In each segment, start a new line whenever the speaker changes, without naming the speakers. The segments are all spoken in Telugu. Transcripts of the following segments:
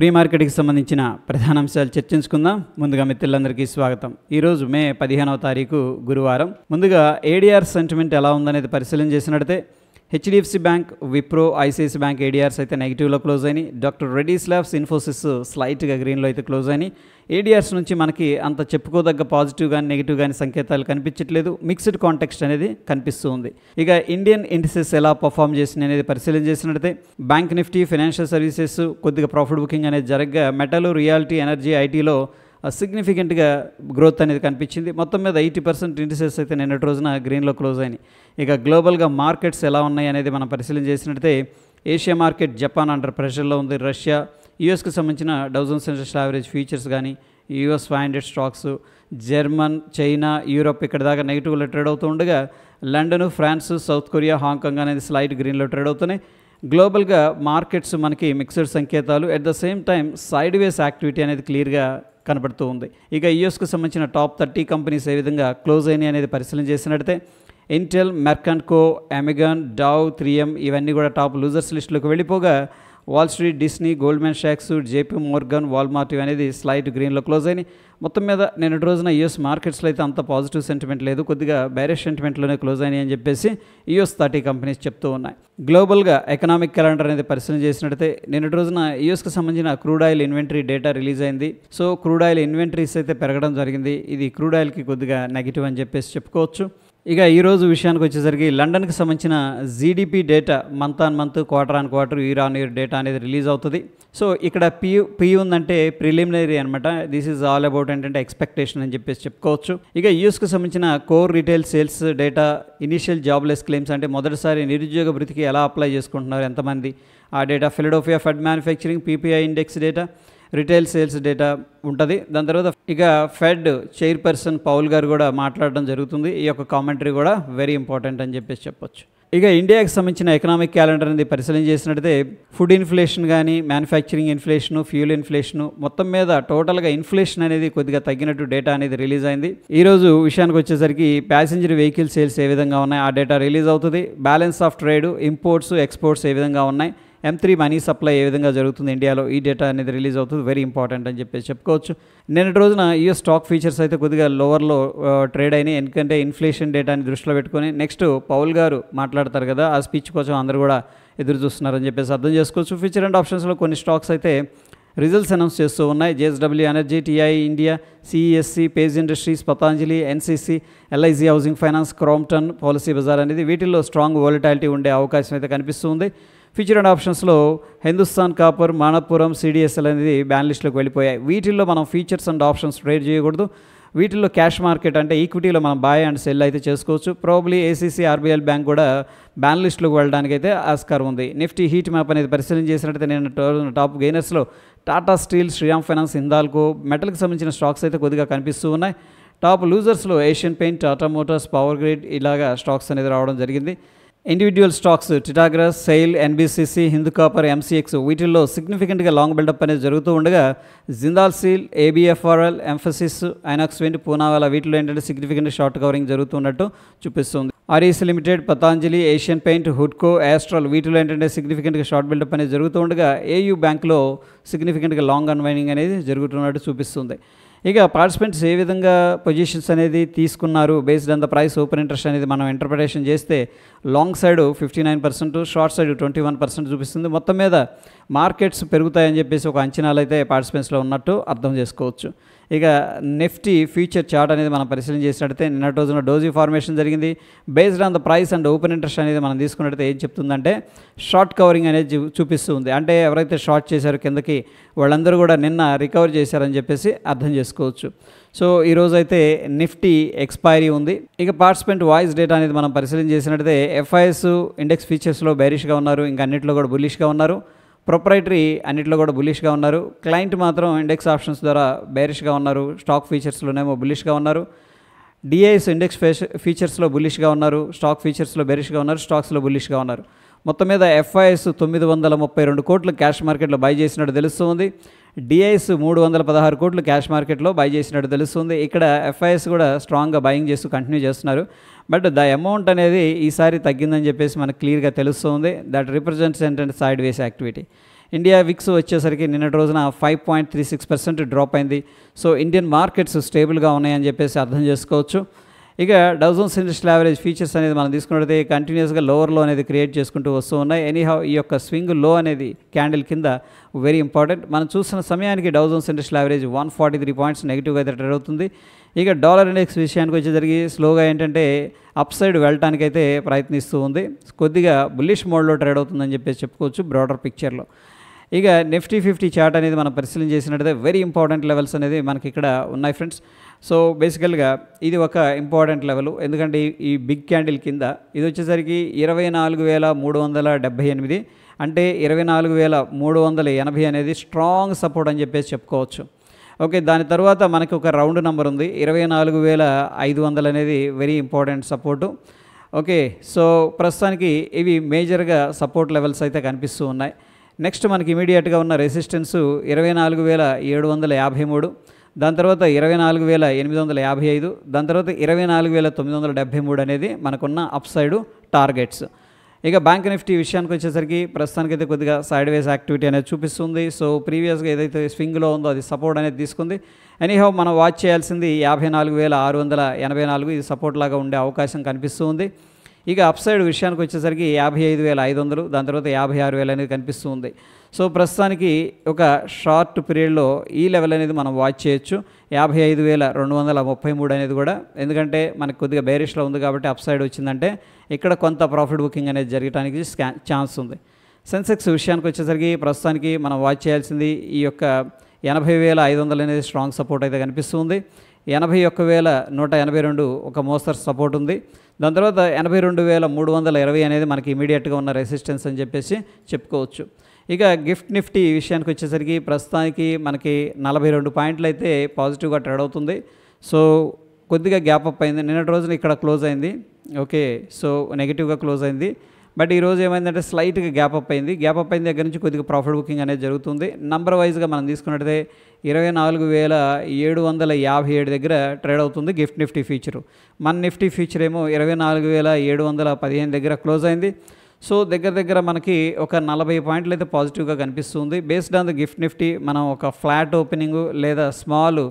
ప్రీ మార్కెట్కి సంబంధించిన ప్రధాన అంశాలు చర్చించుకుందాం. ముందుగా మిత్రులందరికీ స్వాగతం. ఈరోజు మే 15వ తారీఖు గురువారం. ముందుగా ఏడీఆర్ సెంటిమెంట్ ఎలా ఉందనేది పరిశీలన చేసినట్లయితే HDFC bank, Wipro, ICICI bank ఏడీఆర్స్ అయితే నెగిటివ్లో క్లోజ్ అయినాయి. డాక్టర్ రెడ్డీస్ ల్యాబ్స్, ఇన్ఫోసిస్ స్లైట్గా గ్రీన్లో అయితే క్లోజ్ అయినాయి. ఏడీఆర్స్ నుంచి మనకి అంత చెప్పుకోదగ్గ పాజిటివ్ కానీ నెగిటివ్ కానీ సంకేతాలు కనిపించట్లేదు. మిక్స్డ్ కాంటెక్స్ట్ అనేది కనిపిస్తూ ఉంది. ఇక ఇండియన్ ఇండిసెస్ ఎలా పర్ఫామ్ చేసినాయి అనేది పరిశీలన చేసినట్లయితే బ్యాంక్ నిఫ్టీ, ఫైనాన్షియల్ సర్వీసెస్ కొద్దిగా ప్రాఫిట్ బుకింగ్ అనేది జరగగా మెటల్, రియాలిటీ, ఎనర్జీ, ఐటీలో సిగ్నిఫికెంట్గా గ్రోత్ అనేది కనిపించింది. మొత్తం మీద 80% ఇండిసెస్ అయితే నిన్నటి రోజున గ్రీన్లో క్లోజ్ అయినాయి. ఇక గ్లోబల్గా మార్కెట్స్ ఎలా ఉన్నాయి అనేది మనం పరిశీలన చేసినట్లయితే ఏషియా మార్కెట్ జపాన్ అండర్ ప్రెషర్లో ఉంది. రష్యా, యూఎస్కి సంబంధించిన డౌజన్స్ ఇండస్ట్రియల్ యావరేజ్ ఫ్యూచర్స్ కానీ, US 500 stocks, German, China, Europe ఇక్కడ దాకా నెగిటివ్లో ట్రేడ్ అవుతూ ఉండగా London, France, South Korea, Hong Kong అనేది స్లైట్ గ్రీన్లో ట్రేడ్ అవుతున్నాయి. గ్లోబల్గా మార్కెట్స్ మనకి మిక్స్డ్ సంకేతాలు, at the same time sideways activity అనేది క్లియర్గా కనబడుతూ ఉంది. ఇక యూఎస్కి సంబంధించిన టాప్ 30 కంపెనీస్ ఏ విధంగా క్లోజ్ అయినాయి అనేది పరిశీలన చేసినట్లయితే ఇంటెల్, మెర్కంట్ కో, అమెజాన్, డవ్, 3M ఇవన్నీ కూడా టాప్ లూజర్స్ లిస్టులోకి వెళ్ళిపోగా వాల్ స్ట్రీట్, డిస్నీ, గోల్డ్మెన్ సాక్స్, జేపీ మోర్గన్, వాల్మార్ట్ అనేది స్లైట్ గ్రీన్లో క్లోజ్ అయినాయి. మొత్తం మీద నిన్నటి రోజున యూఎస్ మార్కెట్స్లో అయితే అంత పాజిటివ్ సెంటిమెంట్ లేదు, కొద్దిగా బేరిష్ సెంటిమెంట్లోనే క్లోజ్ అయినాయి అని చెప్పేసి యూఎస్ 30 కంపెనీస్ చెప్తూ ఉన్నాయి. గ్లోబల్గా ఎకనామిక్ క్యాలెండర్ అనేది పరిశీలన చేసినట్లయితే నిన్నటి రోజున యూఎస్కి సంబంధించిన crude oil inventory data release అయింది. సో క్రూడ్ ఆయిల్ ఇన్వెంటరీస్ అయితే పెరగడం జరిగింది. ఇది క్రూడ్ ఆయిల్కి కొద్దిగా నెగిటివ్ అని చెప్పేసి చెప్పుకోవచ్చు. ఇక ఈరోజు విషయానికి వచ్చేసరికి లండన్కి సంబంధించిన GDP data month on month, quarter on quarter, year on year data అనేది రిలీజ్ అవుతుంది. సో ఇక్కడ పి ఉందంటే ప్రిలిమినరీ అనమాట. దిస్ ఈజ్ ఆల్ అబౌట్ ఏంటంటే ఎక్స్పెక్టేషన్ అని చెప్పేసి చెప్పుకోవచ్చు. ఇక యూఎస్కి సంబంధించిన core retail sales data, initial jobless claims అంటే మొదటిసారి నిరుద్యోగ భృతికి ఎలా అప్లై చేసుకుంటున్నారు ఎంతమంది, ఆ data, Philadelphia fed manufacturing PPI index data, retail sales data ఉంటుంది. దాని తర్వాత ఇక ఫెడ్ చైర్పర్సన్ పౌల్ గారు కూడా మాట్లాడడం జరుగుతుంది. ఈ యొక్క కామెంటరీ కూడా వెరీ ఇంపార్టెంట్ అని చెప్పేసి చెప్పొచ్చు. ఇక ఇండియాకి సంబంధించిన ఎకనామిక్ క్యాలెండర్ అనేది పరిశీలన చేసినట్లయితే ఫుడ్ ఇన్ఫ్లేషన్ కానీ, మ్యానుఫ్యాక్చరింగ్ ఇన్ఫ్లేషను, ఫ్యూల్ ఇన్ఫ్లేషను, మొత్తం మీద టోటల్గా ఇన్ఫ్లేషన్ అనేది కొద్దిగా తగ్గినట్టు డేటా అనేది రిలీజ్ అయింది. ఈరోజు విషయానికి వచ్చేసరికి ప్యాసింజర్ వెహికల్ సేల్స్ ఏ విధంగా ఉన్నాయి ఆ డేటా రిలీజ్ అవుతుంది. Balance of trade, imports, exports ఏ విధంగా ఉన్నాయి, M3 మనీ సప్లై ఏ విధంగా జరుగుతుంది ఇండియాలో, ఈ డేటా అనేది రిలీజ్ అవుతుంది. వెరీ ఇంపార్టెంట్ అని చెప్పేసి చెప్పుకోవచ్చు. నిన్నటి రోజున యూఎస్ స్టాక్ ఫీచర్స్ అయితే కొద్దిగా లోవర్లో ట్రేడ్ అయినాయి. ఎందుకంటే ఇన్ఫ్లేషన్ డేటాని దృష్టిలో పెట్టుకొని నెక్స్ట్ పౌల్ గారు మాట్లాడతారు కదా, ఆ స్పీచ్ కోసం అందరూ కూడా ఎదురు చూస్తున్నారని చెప్పేసి అర్థం చేసుకోవచ్చు. ఫ్యూచర్ అండ్ ఆప్షన్స్లో కొన్ని స్టాక్స్ అయితే రిజల్ట్స్ అనౌన్స్ చేస్తూ ఉన్నాయి. JSW energy, TI India, CESC, page industries, Patanjali, NCC, LIC housing finance, Crompton, Policybazaar అనేది వీటిల్లో స్ట్రాంగ్ వోలటాలిటీ ఉండే అవకాశం అయితే కనిపిస్తుంది. ఫ్యూచర్ అండ్ ఆప్షన్స్లో హిందుస్థాన్ కాపర్, మానపురం, CDSL అనేది బ్యాన్ లిస్ట్లోకి వెళ్ళిపోయాయి. వీటిల్లో మనం ఫీచర్స్ అండ్ ఆప్షన్స్ ట్రేడ్ చేయకూడదు. వీటిల్లో క్యాష్ మార్కెట్ అంటే ఈక్విటీలో మనం బాయ్ అండ్ సెల్ అయితే చేసుకోవచ్చు. ప్రాబబ్లీ ACC, RBL బ్యాంక్ కూడా బ్యాన్ లిస్ట్లోకి వెళ్ళడానికి అయితే ఆస్కారం ఉంది. నిఫ్టీ హీట్ మ్యాప్ అనేది పరిశీలన చేసినట్టయితే నేను టాప్ గెయినర్స్లో టాటా స్టీల్, శ్రీరామ్ ఫైనాన్స్, హిందాల్కో, మెటల్కి సంబంధించిన స్టాక్స్ అయితే కొద్దిగా కనిపిస్తూ ఉన్నాయి. టాప్ లూజర్స్లో Asian Paint, Tata Motors, Power Grid ఇలాగా స్టాక్స్ అనేది రావడం జరిగింది. Individual stocks Titagarh, SAIL, NBCC, Hindu Copper, MCX వీటిల్లో సిగ్నిఫికెంట్గా లాంగ్ బిల్డప్ అనేది జరుగుతూ ఉండగా Jindal Steel, ABFRL, Mphasis, Inox Wind, Poonawalla వీటిలో ఏంటంటే సిగ్నిఫికెంట్ షార్ట్ కవరింగ్ జరుగుతున్నట్టు చూపిస్తుంది. REC limited, Patanjali, Asian Paint, హుడ్కో, యాస్ట్రల్ వీటిలో ఏంటంటే సిగ్నిఫికెంట్గా షార్ట్ బిల్డప్ అనేది జరుగుతూ ఉండగా AU బ్యాంక్లో సిగ్నిఫికెంట్గా లాంగ్ అన్వైండింగ్ అనేది జరుగుతున్నట్టు చూపిస్తుంది. ఇక పార్టిసిపెంట్స్ ఏ విధంగా పొజిషన్స్ అనేది తీసుకున్నారు based on the price open interest అనేది మనం ఇంటర్ప్రిటేషన్ చేస్తే లాంగ్ సైడ్ 59%, షార్ట్ సైడ్ 21% చూపిస్తుంది. మొత్తం మీద మార్కెట్స్ పెరుగుతాయని చెప్పేసి ఒక అంచనాలు అయితే పార్టిసిపెంట్స్లో ఉన్నట్టు అర్థం చేసుకోవచ్చు. ఇక నిఫ్టీ ఫ్యూచర్ చార్ట్ అనేది మనం పరిశీలన చేసినట్టయితే నిన్నటి రోజున డోజీ ఫార్మేషన్ జరిగింది. Based on the price and open interest అనేది మనం తీసుకున్నట్టయితే ఏం చెప్తుందంటే షార్ట్ కవరింగ్ అనేది చూపిస్తుంది. అంటే ఎవరైతే షార్ట్ చేశారో కిందకి వాళ్ళందరూ కూడా నిన్న రికవర్ చేశారని చెప్పేసి అర్థం చేసుకోవచ్చు. సో ఈరోజు అయితే నిఫ్టీ ఎక్స్పైరీ ఉంది. ఇక పార్టిసిపెంట్ వాయిస్ డేటా అనేది మనం పరిశీలన చేసినట్టయితే FIS ఇండెక్స్ ఫీచర్స్లో బేరిష్గా ఉన్నారు, ఇంకా అన్నింటిలో కూడా బుల్లిష్గా ఉన్నారు. ప్రొప్రైటరీ అన్నింటిలో కూడా బుల్లిష్గా ఉన్నారు. క్లయింట్ మాత్రం ఇండెక్స్ ఆప్షన్స్ ద్వారా బేరిష్గా ఉన్నారు, స్టాక్ ఫీచర్స్లోనేమో బుల్లిష్గా ఉన్నారు. DIS ఇండెక్స్ ఫీచర్స్లో బుల్లిష్గా ఉన్నారు, స్టాక్ ఫీచర్స్లో బేరిష్గా ఉన్నారు, స్టాక్స్లో బుల్లిష్గా ఉన్నారు. మొత్తం మీద FIS 932 కోట్లు క్యాష్ మార్కెట్లో బై చేసినట్టు తెలుస్తుంది. DIS 316 కోట్లు క్యాష్ మార్కెట్లో బై చేసినట్టు తెలుస్తుంది. ఇక్కడ FIS కూడా స్ట్రాంగ్గా బయింగ్ చేస్తూ కంటిన్యూ చేస్తున్నారు. బట్ ద అమౌంట్ అనేది ఈసారి తగ్గిందని చెప్పేసి మనకు క్లియర్గా తెలుస్తుంది. దట్ రిప్రజెంట్స్ ఏంటంటే సైడ్ వేస్ యాక్టివిటీ. ఇండియా విక్స్ వచ్చేసరికి నిన్నటి రోజున 5.36% డ్రాప్ అయింది. సో ఇండియన్ మార్కెట్స్ స్టేబుల్గా ఉన్నాయని చెప్పేసి అర్థం చేసుకోవచ్చు. ఇక Dow Jones industrial average futures అనేది మనం తీసుకున్నట్లయితే కంటిన్యూస్గా లోవర్ లో అనేది క్రియేట్ చేసుకుంటూ వస్తూ ఉన్నాయి. ఎనీహౌ ఈ యొక్క స్వింగ్ లో అనేది క్యాండిల్ కింద వెరీ ఇంపార్టెంట్. మనం చూస్తున్న సమయానికి Dow Jones industrial average 143 points నెగిటివ్గా అయితే ట్రేడ్ అవుతుంది. ఇక డాలర్ ఇండెక్స్ విషయానికి వచ్చేసరికి స్లోగా ఏంటంటే అప్ సైడ్ వెళ్ళటానికైతే ప్రయత్నిస్తూ ఉంది. కొద్దిగా బుల్లిష్ మోడ్లో ట్రేడ్ అవుతుందని చెప్పేసి చెప్పుకోవచ్చు బ్రాడర్ పిక్చర్లో. ఇక నిఫ్టీ 50 చార్ట్ అనేది మనం పరిశీలన చేసినట్టయితే వెరీ ఇంపార్టెంట్ లెవెల్స్ అనేది మనకి ఇక్కడ ఉన్నాయి ఫ్రెండ్స్. సో బేసికల్గా ఇది ఒక ఇంపార్టెంట్ లెవెల్, ఎందుకంటే ఈ బిగ్ క్యాండిల్ కింద ఇది వచ్చేసరికి 24,378 అంటే 24,380 అనేది స్ట్రాంగ్ సపోర్ట్ అని చెప్పేసి చెప్పుకోవచ్చు. ఓకే, దాని తర్వాత మనకి ఒక రౌండ్ నెంబర్ ఉంది 24,500 అనేది very important support. Okay, so ప్రస్తుతానికి ఇవి మేజర్గా సపోర్ట్ లెవెల్స్ అయితే కనిపిస్తూ ఉన్నాయి. నెక్స్ట్ మనకి ఇమీడియట్గా ఉన్న రెసిస్టెన్స్ 24,753, దాని తర్వాత 24,855, దాని తర్వాత 24,973 అనేది మనకున్న అప్ సైడ్ టార్గెట్స్. ఇక బ్యాంక్ నిఫ్టీ విషయానికి వచ్చేసరికి ప్రస్తుతానికైతే కొద్దిగా సైడ్ వేస్ యాక్టివిటీ అనేది చూపిస్తుంది. సో ప్రీవియస్గా ఏదైతే స్వింగ్లో ఉందో అది సపోర్ట్ అనేది తీసుకుంది. ఎనీహౌ మనం వాచ్ చేయాల్సింది 54,684, ఇది సపోర్ట్ లాగా ఉండే అవకాశం కనిపిస్తూ ఉంది. ఇక అప్ సైడ్ విషయానికి వచ్చేసరికి 55,500, దాని తర్వాత 56,000 అనేది కనిపిస్తూ ఉంది. సో ప్రస్తుతానికి ఒక షార్ట్ పీరియడ్లో ఈ లెవెల్ అనేది మనం వాచ్ చేయొచ్చు 55,233 అనేది కూడా, ఎందుకంటే మనకు కొద్దిగా బేరిష్లో ఉంది కాబట్టి అప్ సైడ్ వచ్చిందంటే ఇక్కడ కొంత ప్రాఫిట్ బుకింగ్ అనేది జరగడానికి ఛాన్స్ ఉంది. సెన్సెక్స్ విషయానికి వచ్చేసరికి ప్రస్తుతానికి మనం వాచ్ చేయాల్సింది ఈ యొక్క 80,500 అనేది స్ట్రాంగ్ సపోర్ట్ అయితే కనిపిస్తుంది. 81,182 ఒక మోస్తరు సపోర్ట్ ఉంది. దాని తర్వాత 82,320 అనేది మనకి ఇమీడియట్గా ఉన్న రెసిస్టెన్స్ అని చెప్పేసి చెప్పుకోవచ్చు. ఇక గిఫ్ట్ నిఫ్టీ విషయానికి వచ్చేసరికి ప్రస్తుతానికి మనకి 42 పాయింట్లు అయితే పాజిటివ్గా ట్రేడ్ అవుతుంది. సో కొద్దిగా గ్యాప్ అప్ అయింది, నిన్నటి రోజున ఇక్కడ క్లోజ్ అయింది. ఓకే, సో నెగిటివ్గా క్లోజ్ అయింది. బట్ ఈరోజు ఏమైందంటే స్లైట్గా గ్యాప్ అప్ అయింది. గ్యాప్ అప్ అయిన దగ్గర నుంచి కొద్దిగా ప్రాఫిట్ బుకింగ్ అనేది జరుగుతుంది. నంబర్ వైజ్గా మనం తీసుకున్నట్టయితే 24,757 దగ్గర ట్రేడ్ అవుతుంది గిఫ్ట్ నిఫ్టీ ఫీచరు. మన నిఫ్టీ ఫీచర్ ఏమో 24,715 దగ్గర క్లోజ్ అయింది. సో దగ్గర మనకి ఒక 40 పాయింట్లు అయితే పాజిటివ్గా కనిపిస్తుంది. Based on the gift Nifty మనం ఒక ఫ్లాట్ ఓపెనింగ్ లేదా స్మాల్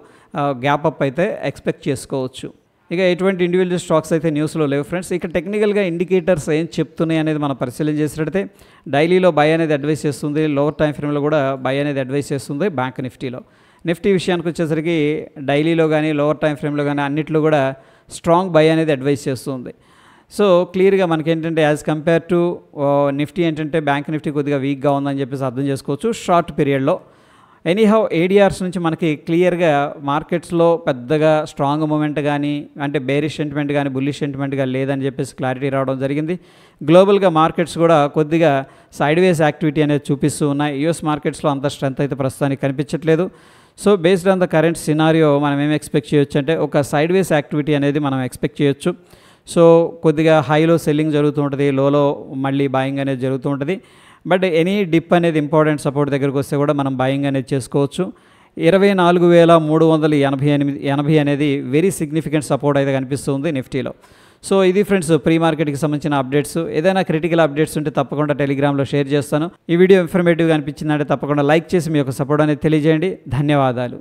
గ్యాప్ అప్ అయితే ఎక్స్పెక్ట్ చేసుకోవచ్చు. ఇక ఎటువంటి ఇండివిజువల్ స్టాక్స్ అయితే న్యూస్లో లేవు ఫ్రెండ్స్. ఇక టెక్నికల్గా ఇండికేటర్స్ ఏం చెప్తున్నాయి అనేది మనం పరిశీలన చేసినట్టయితే డైలీలో బై అనేది అడ్వైస్ చేస్తుంది, లోవర్ టైం ఫ్రేమ్లో కూడా బై అనేది అడ్వైస్ చేస్తుంది బ్యాంక్ నిఫ్టీలో. నిఫ్టీ విషయానికి వచ్చేసరికి డైలీలో కానీ లోవర్ టైం ఫ్రేమ్లో కానీ అన్నిట్లో కూడా స్ట్రాంగ్ బై అనేది అడ్వైస్ చేస్తుంది. సో క్లియర్గా మనకేంటంటే యాజ్ కంపేర్ టు నిఫ్టీ ఏంటంటే బ్యాంక్ నిఫ్టీ కొద్దిగా వీక్గా ఉందని చెప్పేసి అర్థం చేసుకోవచ్చు షార్ట్ పీరియడ్లో. ఎనీహౌ ఏడిఆర్స్ నుంచి మనకి క్లియర్గా మార్కెట్స్లో పెద్దగా స్ట్రాంగ్ మూమెంట్ కానీ అంటే బేరిష్ సెంటిమెంట్ కానీ బుల్లిష్ సెంటిమెంట్ కానీ లేదని చెప్పేసి క్లారిటీ రావడం జరిగింది. గ్లోబల్గా మార్కెట్స్ కూడా కొద్దిగా సైడ్ వేస్ యాక్టివిటీ అనేది చూపిస్తూ ఉన్నాయి. యూఎస్ మార్కెట్స్లో అంత స్ట్రెంత్ అయితే ప్రస్తుతానికి కనిపించట్లేదు. So based on the current scenario మనం ఏం ఎక్స్పెక్ట్ చేయొచ్చు అంటే ఒక సైడ్ వేస్ యాక్టివిటీ అనేది మనం ఎక్స్పెక్ట్ చేయొచ్చు. సో కొద్దిగా హైలో సెల్లింగ్ జరుగుతూ ఉంటుంది, లోలో మళ్ళీ బాయింగ్ అనేది జరుగుతూ ఉంటుంది. బట్ ఎనీ డిప్ అనేది ఇంపార్టెంట్ సపోర్ట్ దగ్గరకు వస్తే కూడా మనం బాయింగ్ అనేది చేసుకోవచ్చు. 24,380 అనేది వెరీ సిగ్నిఫికెంట్ సపోర్ట్ అయితే కనిపిస్తుంది నిఫ్టీలో. సో ఇది ఫ్రెండ్స్ ప్రీ మార్కెట్కి సంబంధించిన అప్డేట్స్. ఏదైనా క్రిటికల్ అప్డేట్స్ ఉంటే తప్పకుండా టెలిగ్రామ్లో షేర్ చేస్తాను. ఈ వీడియో ఇన్ఫర్మేటివ్గా అనిపించిందంటే తప్పకుండా లైక్ చేసి మీ యొక్క సపోర్ట్ అనేది తెలియజేయండి. ధన్యవాదాలు.